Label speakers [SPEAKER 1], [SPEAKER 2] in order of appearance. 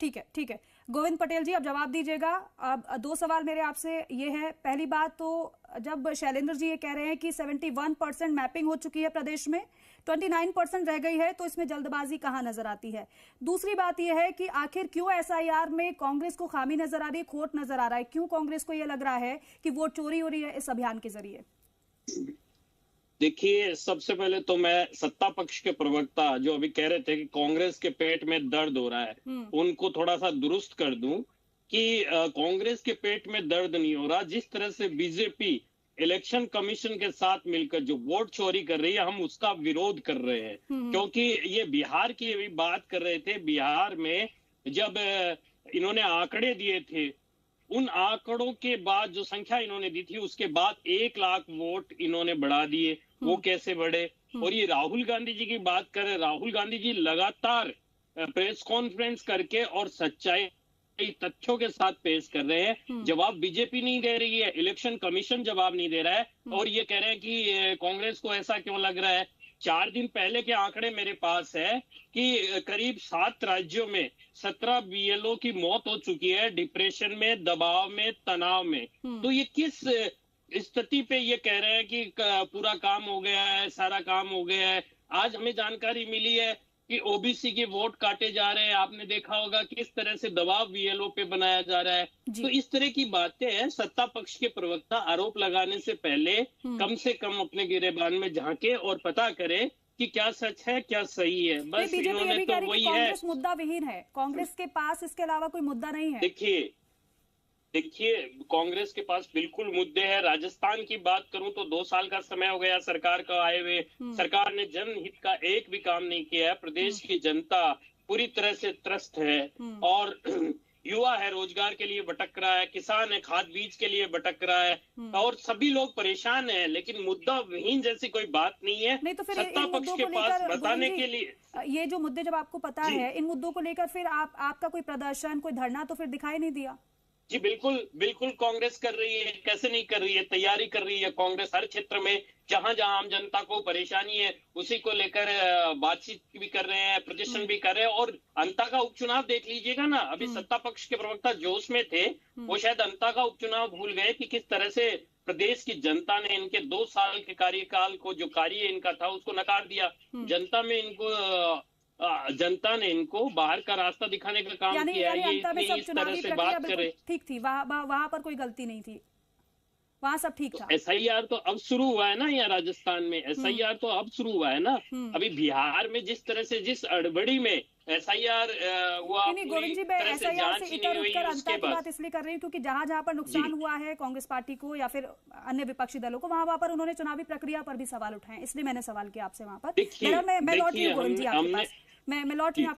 [SPEAKER 1] ठीक है, ठीक है। गोविंद पटेल जी, अब जवाब दीजिएगा। अब दो सवाल मेरे आपसे ये है। पहली बात तो जब शैलेंद्र जी ये कह रहे हैं कि 71% मैपिंग हो चुकी है प्रदेश में, 29% रह गई है, तो इसमें जल्दबाजी कहां नजर आती है? दूसरी बात यह है कि आखिर क्यों एसआईआर में कांग्रेस को खामी नजर आ रही है, खोट नजर आ रहा है? क्यों कांग्रेस को यह लग रहा है कि वोट चोरी हो रही है इस अभियान के जरिए?
[SPEAKER 2] देखिए, सबसे पहले तो मैं सत्ता पक्ष के प्रवक्ता जो अभी कह रहे थे कि कांग्रेस के पेट में दर्द हो रहा है, उनको थोड़ा सा दुरुस्त कर दूं कि कांग्रेस के पेट में दर्द नहीं हो रहा। जिस तरह से बीजेपी इलेक्शन कमीशन के साथ मिलकर जो वोट चोरी कर रही है, हम उसका विरोध कर रहे हैं। क्योंकि ये बिहार की भी बात कर रहे थे। बिहार में जब इन्होंने आंकड़े दिए थे, उन आंकड़ों के बाद जो संख्या इन्होंने दी थी, उसके बाद 1 लाख वोट इन्होंने बढ़ा दिए। वो कैसे बढ़े? और ये राहुल गांधी जी की बात करें, राहुल गांधी जी लगातार प्रेस कॉन्फ्रेंस करके और सच्चाई तथ्यों के साथ पेश कर रहे हैं। जवाब बीजेपी नहीं दे रही है, इलेक्शन कमीशन जवाब नहीं दे रहा है, और ये कह रहे हैं कि कांग्रेस को ऐसा क्यों लग रहा है। 4 दिन पहले के आंकड़े मेरे पास है कि करीब 7 राज्यों में 17 बीएलओ की मौत हो चुकी है, डिप्रेशन में, दबाव में, तनाव में। तो ये किस स्थिति पे ये कह रहे हैं कि पूरा काम हो गया है, सारा काम हो गया है? आज हमें जानकारी मिली है कि ओबीसी के वोट काटे जा रहे हैं। आपने देखा होगा किस तरह से दबाव बीएलओ पे बनाया जा रहा है। तो इस तरह की बातें हैं। सत्ता पक्ष के प्रवक्ता आरोप लगाने से पहले कम से कम अपने गिरेबान में झांके और पता करे कि क्या सच है, क्या सही है। बस इन्होंने तो वही है।
[SPEAKER 1] कांग्रेस मुद्दा विहीन है, कांग्रेस के पास इसके अलावा कोई मुद्दा नहीं है।
[SPEAKER 2] देखिए, कांग्रेस के पास बिल्कुल मुद्दे हैं। राजस्थान की बात करूं तो 2 साल का समय हो गया सरकार का आए हुए। सरकार ने जनहित का एक भी काम नहीं किया है। प्रदेश की जनता पूरी तरह से त्रस्त है, और युवा है, रोजगार के लिए भटक रहा है, किसान है, खाद बीज के लिए भटक रहा है, और सभी लोग परेशान हैं। लेकिन मुद्दा विहीन जैसी कोई बात नहीं है।
[SPEAKER 1] नहीं तो फिर
[SPEAKER 2] सत्ता पक्ष के पास बताने के लिए
[SPEAKER 1] ये जो मुद्दे जब आपको पता है, इन मुद्दों को लेकर फिर आपका कोई प्रदर्शन, कोई धरना तो फिर दिखाई नहीं दिया?
[SPEAKER 2] जी बिल्कुल, बिल्कुल कांग्रेस कर रही है। कैसे नहीं कर रही है? तैयारी कर रही है कांग्रेस। हर क्षेत्र में जहां जहां आम जनता को परेशानी है, उसी को लेकर बातचीत भी कर रहे हैं, प्रदर्शन भी कर रहे हैं। और अंता का उपचुनाव देख लीजिएगा ना। अभी सत्ता पक्ष के प्रवक्ता जोश में थे, वो शायद अंता का उपचुनाव भूल गए कि किस तरह से प्रदेश की जनता ने इनके 2 साल के कार्यकाल को, जो कार्य इनका था, उसको नकार दिया। जनता ने इनको बाहर का रास्ता दिखाने का काम किया। ये इतनी इस तरह से बात करे,
[SPEAKER 1] ठीक थी, वहां पर कोई गलती नहीं थी, वहां सब ठीक था।
[SPEAKER 2] एसआईआर तो अब शुरू हुआ है ना यहाँ राजस्थान में। एसआईआर तो अब शुरू हुआ है ना। अभी बिहार में जिस तरह से, जिस अड़बड़ी में एसआईआर हुआ,
[SPEAKER 1] गोविंद जी, मैं एसआईआर से इतर उठकर अंतर की बात इसलिए कर रही हूँ क्योंकि जहां जहां पर नुकसान हुआ है कांग्रेस पार्टी को या फिर अन्य विपक्षी दलों को, वहां पर उन्होंने चुनावी प्रक्रिया पर भी सवाल उठाए। इसलिए मैंने सवाल किया आपसे वहां पर। मैं लौट रही हूँ गोविंद जी आपके पास, मैं लौट रही हूँ।